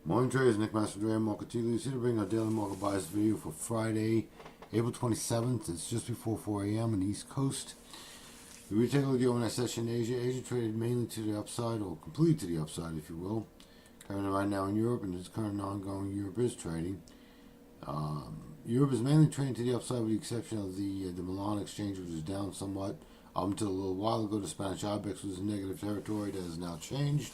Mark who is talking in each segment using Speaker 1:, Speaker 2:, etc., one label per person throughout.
Speaker 1: Morning traders, Nick Master Market Tea Leaves here to bring our daily market bias video for Friday, April 27th. It's just before 4 a.m. on the East Coast. We take a look at the overnight session in Asia. Asia traded mainly to the upside, or completely to the upside, if you will. Currently right now in Europe, and this current ongoing Europe is trading. Europe is mainly trading to the upside with the exception of the Milan exchange, which is down somewhat. Up until a little while ago, the Spanish IBEX was in negative territory. That has now changed.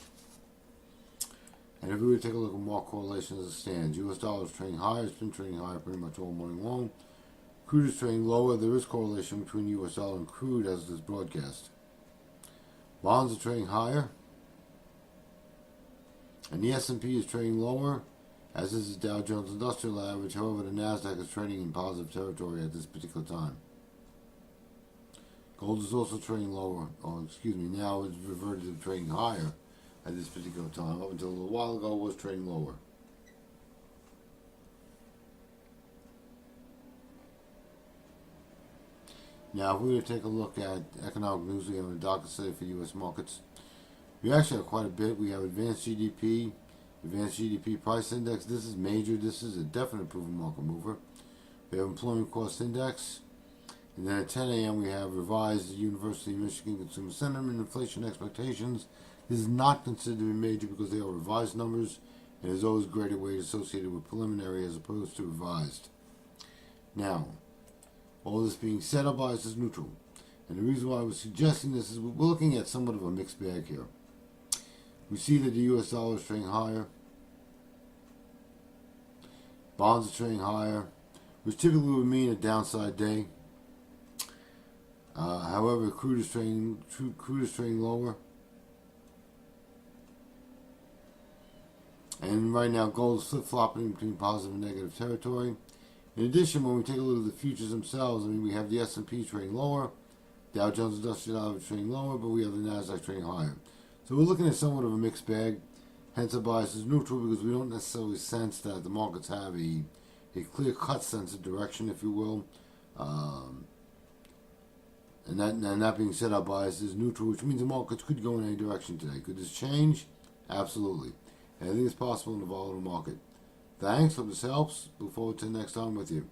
Speaker 1: And if we were to take a look at market correlation as it stands, US dollar is trading higher. It's been trading higher pretty much all morning long. Crude is trading lower. There is correlation between US dollar and crude as this broadcast. Bonds are trading higher. And the S&P is trading lower, as is the Dow Jones Industrial Average. However, the NASDAQ is trading in positive territory at this particular time. Gold is also trading lower. Now it's reverted to trading higher at this particular time. Up until a little while ago, it was trading lower. Now, if we were to take a look at economic news, we have a docket study for U.S. markets. We actually have quite a bit. We have advanced GDP price index. This is major. This is a definite proven market mover. We have employment cost index. And then at 10 a.m. we have revised University of Michigan consumer sentiment and inflation expectations. This is not considered to be major because they are revised numbers, and there's always greater weight associated with preliminary as opposed to revised. Now, all this being said, our bias is neutral. And the reason why I was suggesting this is we're looking at somewhat of a mixed bag here. We see that the US dollar is trading higher. Bonds are trading higher, which typically would mean a downside day. However, crude is trading lower. And right now, gold is flip-flopping between positive and negative territory. In addition, when we take a look at the futures themselves, we have the S&P trading lower, Dow Jones Industrial Average trading lower, but we have the NASDAQ trading higher. So we're looking at somewhat of a mixed bag. Hence, our bias is neutral because we don't necessarily sense that the markets have a clear-cut sense of direction, if you will. And that being said, our bias is neutral, which means the markets could go in any direction today. Could this change? Absolutely. Anything is possible in a volatile market. Thanks. Hope this helps. Look forward to next time with you.